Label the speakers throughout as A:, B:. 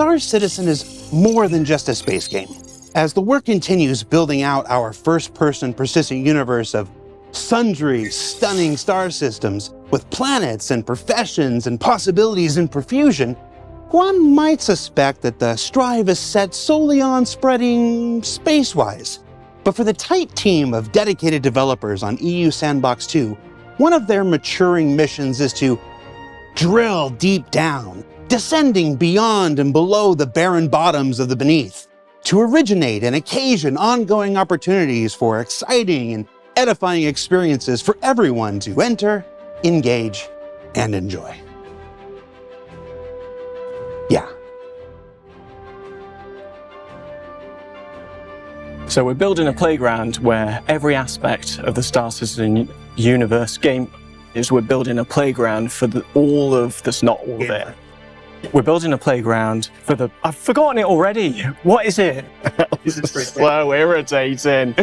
A: Star Citizen is more than just a space game. As the work continues building out our first-person persistent universe of sundry stunning star systems with planets and professions and possibilities in profusion, one might suspect that the strive is set solely on spreading space-wise. But for the tight team of dedicated developers on EU Sandbox 2, one of their maturing missions is to drill deep down, descending beyond and below the barren bottoms of the beneath, to originate and occasion ongoing opportunities for exciting and edifying experiences for everyone to enter, engage, and enjoy. Yeah.
B: So we're building a playground where every aspect of the Star Citizen universe game is we're building a playground for all of this, not all of it. We're building a playground for the... I've forgotten it already. What is it? This is so irritating.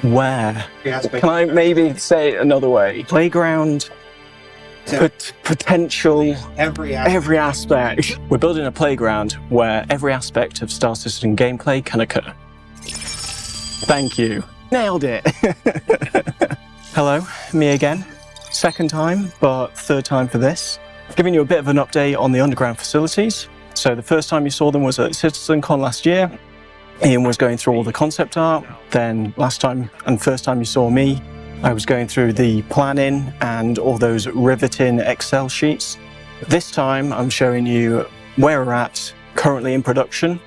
B: Where? Can I maybe say it another way? Playground, potential, every aspect. We're building a playground where every aspect of Star Citizen gameplay can occur. Thank you. Nailed it. Hello, me again. Second time, but third time for this. Giving you a bit of an update on the underground facilities. So the first time you saw them was at CitizenCon last year. Ian was going through all the concept art. Then last time and first time you saw me, I was going through the planning and all those riveting Excel sheets. This time I'm showing you where we're at currently in production.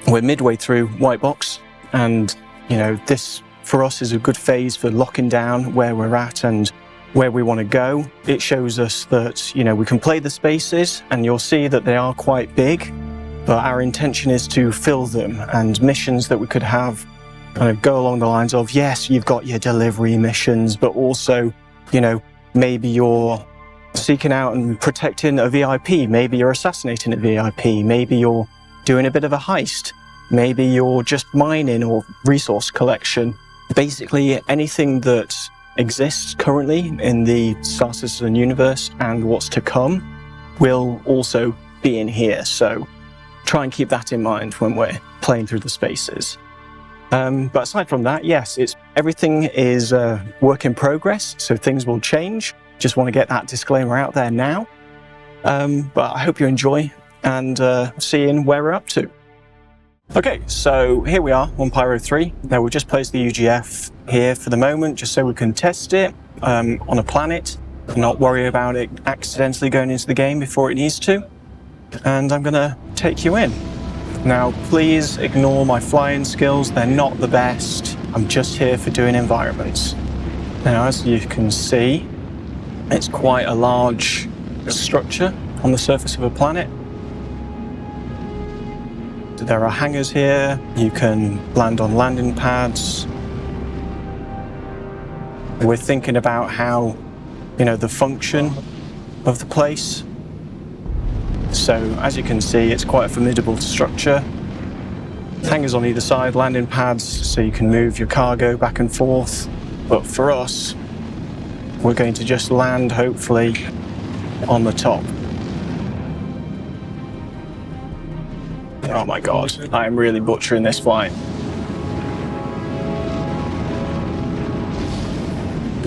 B: We're midway through whitebox, and you know, this for us is a good phase for locking down where we're at and where we want to go. It shows us that, you know, we can play the spaces, and you'll see that they are quite big, but our intention is to fill them, and missions that we could have kind of go along the lines of, yes, you've got your delivery missions, but also, you know, maybe you're seeking out and protecting a VIP, maybe you're assassinating a VIP, maybe you're doing a bit of a heist, maybe you're just mining or resource collection. Basically anything that exists currently in the Star Citizen universe and what's to come will also be in here. So try and keep that in mind when we're playing through the spaces. But aside from that, yes, everything is work in progress, so things will change. Just want to get that disclaimer out there now. But I hope you enjoy and seeing where we're up to. Okay, so here we are on Pyro 3. Now we'll just place the UGF here for the moment, just so we can test it on a planet and not worry about it accidentally going into the game before it needs to. And I'm gonna take you in. Now, please ignore my flying skills. They're not the best. I'm just here for doing environments. Now, as you can see, it's quite a large structure on the surface of a planet. There are hangars here. You can land on landing pads. We're thinking about how, you know, the function of the place. So, as you can see, it's quite a formidable structure. Hangars on either side, landing pads, so you can move your cargo back and forth. But for us, we're going to just land, hopefully, on the top. Oh my god, I am really butchering this flight.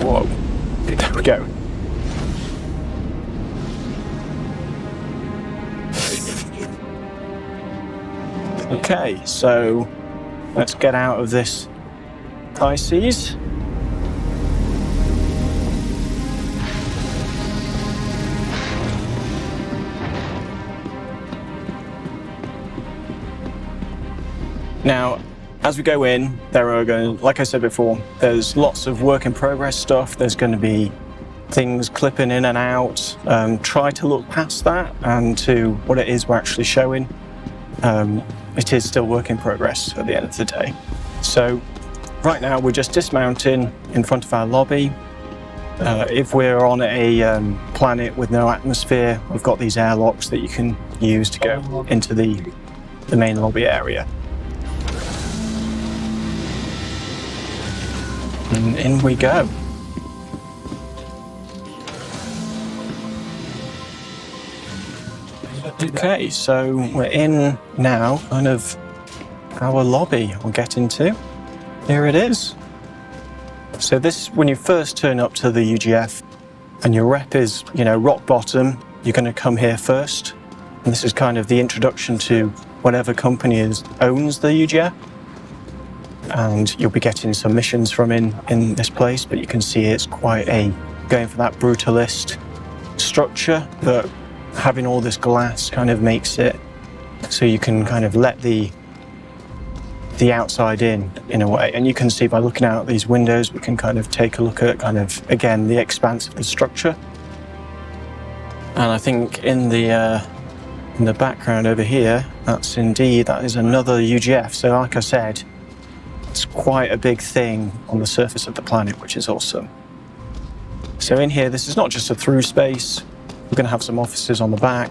B: Whoa, there we go. Okay, so let's get out of this high seas. Now, as we go in, like I said before, there's lots of work in progress stuff. There's going to be things clipping in and out. Try to look past that and to what it is we're actually showing. It is still work in progress at the end of the day. So right now we're just dismounting in front of our lobby. If we're on a planet with no atmosphere, we've got these airlocks that you can use to go into the main lobby area. And in we go. Okay, so we're in now, kind of our lobby we'll get into. Here it is. So this, when you first turn up to the UGF and your rep is, rock bottom, you're going to come here first. And this is kind of the introduction to whatever company owns the UGF. And you'll be getting some missions from in this place, but you can see it's quite going for that brutalist structure, but having all this glass kind of makes it so you can kind of let the outside in a way. And you can see by looking out these windows, we can kind of take a look at kind of, again, the expanse of the structure. And I think in the background over here, that is another UGF. So like I said, it's quite a big thing on the surface of the planet, which is awesome. So in here, this is not just a through space. We're going to have some offices on the back.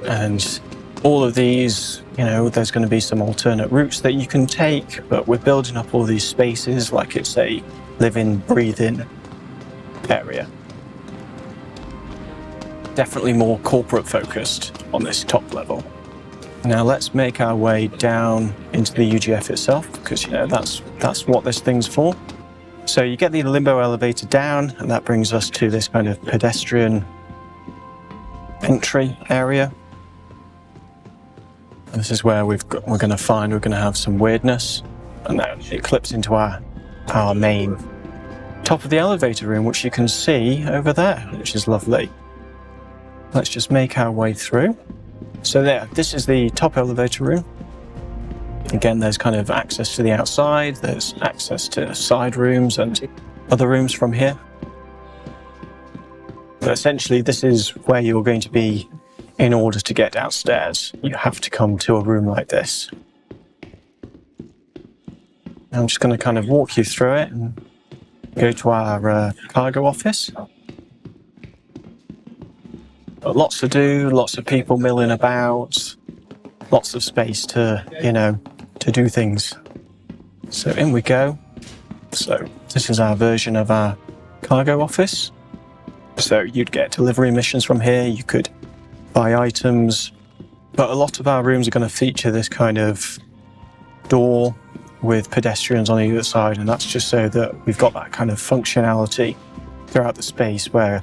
B: And all of these, there's going to be some alternate routes that you can take, but we're building up all these spaces like it's a living, breathing area. Definitely more corporate focused on this top level. Now let's make our way down into the UGF itself, because that's what this thing's for. So you get the limbo elevator down, and that brings us to this kind of pedestrian entry area. And this is where we're going to have some weirdness, and then it clips into our main top of the elevator room, which you can see over there, which is lovely. Let's just make our way through. So this is the top elevator room. Again, there's kind of access to the outside, there's access to side rooms and other rooms from here. But essentially, this is where you're going to be in order to get downstairs. You have to come to a room like this. I'm just going to kind of walk you through it and go to our cargo office. But lots to do, lots of people milling about, lots of space to do things. So in we go. So this is our version of our cargo office. So you'd get delivery missions from here, you could buy items, but a lot of our rooms are going to feature this kind of door with pedestrians on either side, and that's just so that we've got that kind of functionality throughout the space where,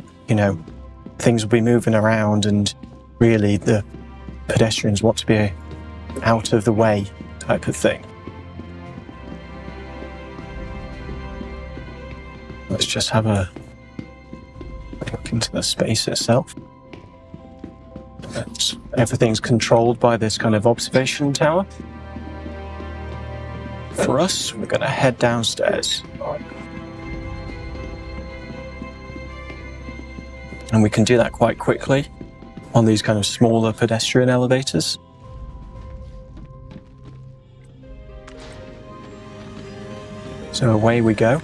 B: things will be moving around and really the pedestrians want to be out of the way type of thing. Let's just have a look into the space itself. Everything's controlled by this kind of observation tower. For us, we're going to head downstairs. And we can do that quite quickly on these kind of smaller pedestrian elevators. So away we go.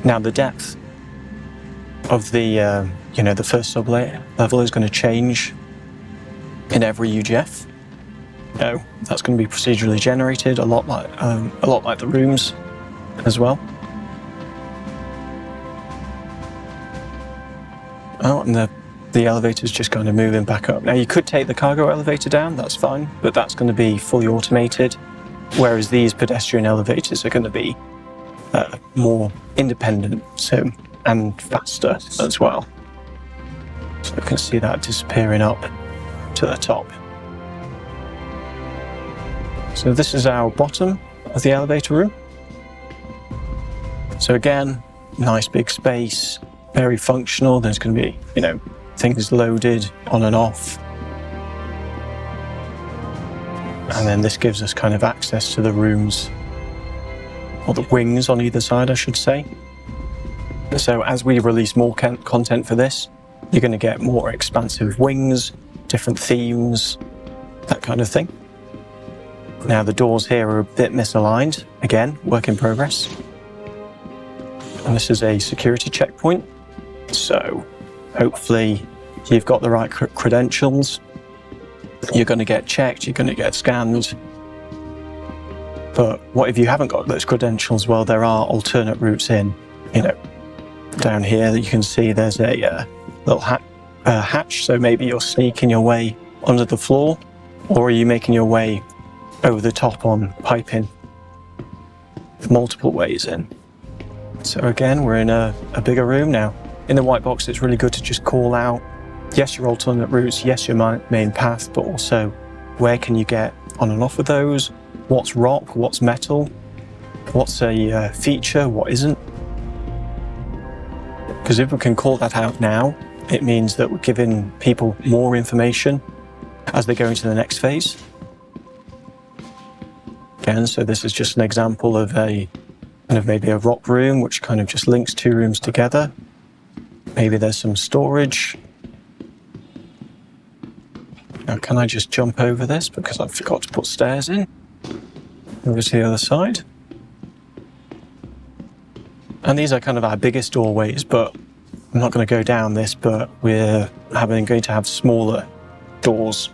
B: Now the depth of the first sub-level is going to change in every UGF. That's going to be procedurally generated, a lot like the rooms as well. Oh, and the elevator's just kind of moving back up. Now you could take the cargo elevator down, that's fine, but that's going to be fully automated, whereas these pedestrian elevators are going to be more independent and faster as well. So you can see that disappearing up to the top. So this is our bottom of the elevator room. So again, nice big space, very functional. There's going to be, things loaded on and off. And then this gives us kind of access to the rooms, or the wings on either side, I should say. So as we release more content for this, you're going to get more expansive wings, different themes, that kind of thing. Now the doors here are a bit misaligned. Again, work in progress. And this is a security checkpoint. So hopefully you've got the right credentials. You're going to get checked, you're going to get scanned. But what if you haven't got those credentials? Well, there are alternate routes in, Down here that you can see there's a little hatch, so maybe you're sneaking your way under the floor, or are you making your way over the top on piping multiple ways in. So again, we're in a bigger room now. In the white box, it's really good to just call out, yes, your alternate routes, yes, your main path, but also where can you get on and off of those, what's rock, what's metal, what's a feature, what isn't. Because if we can call that out now, it means that we're giving people more information as they go into the next phase. Again, so this is just an example of a kind of maybe a rock room, which kind of just links two rooms together. Maybe there's some storage. Now, can I just jump over this because I forgot to put stairs in? Over to the other side. And these are kind of our biggest doorways, but I'm not going to go down this, but we're going to have smaller doors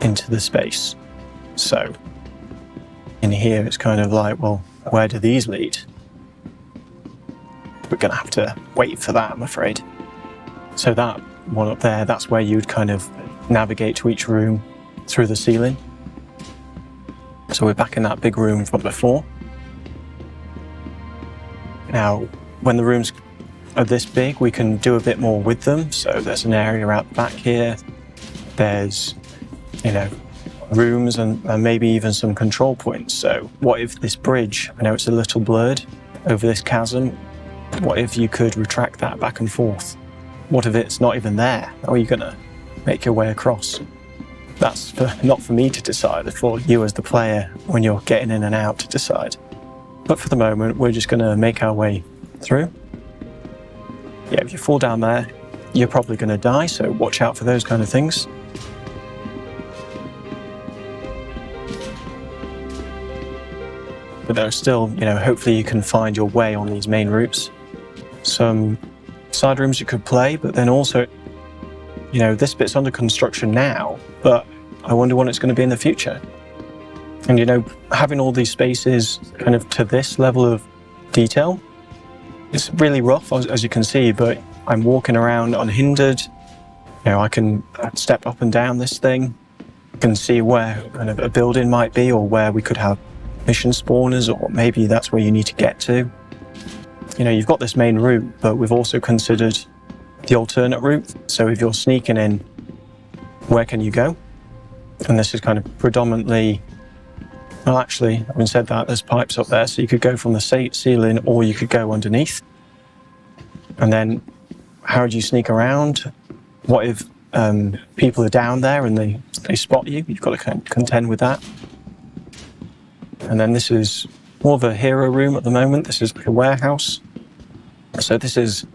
B: into the space. So in here, it's kind of like, well, where do these lead? We're going to have to wait for that, I'm afraid. So that one up there, that's where you'd kind of navigate to each room through the ceiling. So we're back in that big room from before. Now, when the rooms are this big, we can do a bit more with them. So there's an area out the back here. There's, rooms and maybe even some control points. So what if this bridge, I know it's a little blurred over this chasm, what if you could retract that back and forth? What if it's not even there? How are you going to make your way across? That's not for me to decide, it's for you as the player when you're getting in and out to decide. But for the moment, we're just going to make our way through. Yeah, if you fall down there, you're probably going to die, so watch out for those kind of things. But there are still, hopefully you can find your way on these main routes. Some side rooms you could play, but then also, this bit's under construction now, but I wonder what it's going to be in the future. And, having all these spaces kind of to this level of detail, it's really rough, as you can see, but I'm walking around unhindered. I can step up and down this thing. I can see where kind of a building might be, or where we could have mission spawners, or maybe that's where you need to get to. You've got this main route, but we've also considered the alternate route. So if you're sneaking in, where can you go? And this is kind of predominantly, well, actually, having said that, there's pipes up there, so you could go from the ceiling or you could go underneath. And then how do you sneak around? What if people are down there and they spot you? You've got to contend with that. And then this is more of a hero room at the moment. This is like a warehouse. So this is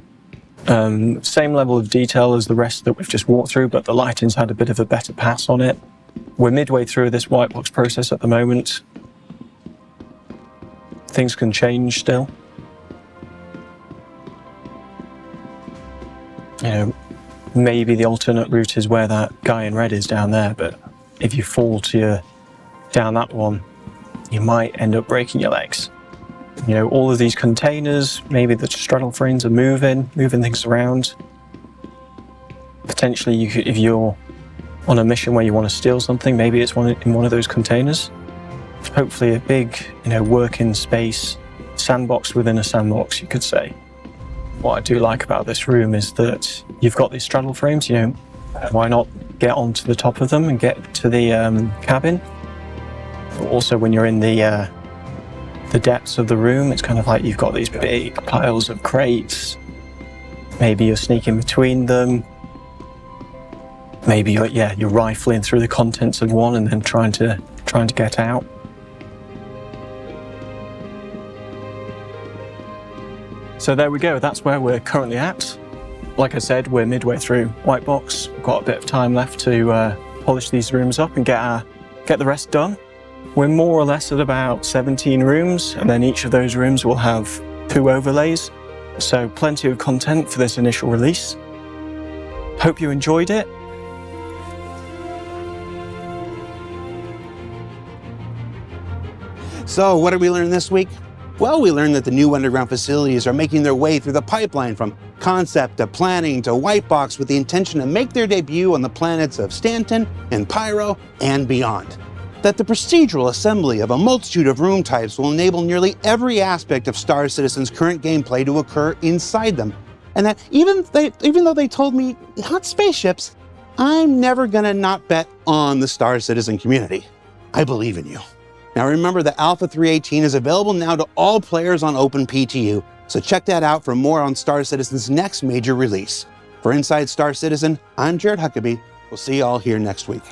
B: same level of detail as the rest that we've just walked through, but the lighting's had a bit of a better pass on it. We're midway through this white box process at the moment. Things can change still. Maybe the alternate route is where that guy in red is down there, but if you fall down that one, you might end up breaking your legs. All of these containers, maybe the straddle frames are moving things around. Potentially, if you're on a mission where you want to steal something, maybe it's in one of those containers. Hopefully a big, working space, sandbox within a sandbox, you could say. What I do like about this room is that you've got these straddle frames, why not get onto the top of them and get to the cabin? Also, when you're in the depths of the room, it's kind of like you've got these big piles of crates. Maybe you're sneaking between them. Maybe you're rifling through the contents of one and then trying to get out. So there we go. That's where we're currently at. Like I said, we're midway through white box. We've got a bit of time left to polish these rooms up and get the rest done. We're more or less at about 17 rooms, and then each of those rooms will have 2 overlays. So plenty of content for this initial release. Hope you enjoyed it.
A: So what did we learn this week? Well, we learned that the new underground facilities are making their way through the pipeline from concept to planning to whitebox with the intention to make their debut on the planets of Stanton and Pyro and beyond. That the procedural assembly of a multitude of room types will enable nearly every aspect of Star Citizen's current gameplay to occur inside them. And that even though they told me not spaceships, I'm never gonna not bet on the Star Citizen community. I believe in you. Now remember that Alpha 3.18 is available now to all players on OpenPTU, so check that out for more on Star Citizen's next major release. For Inside Star Citizen, I'm Jared Huckabee. We'll see you all here next week.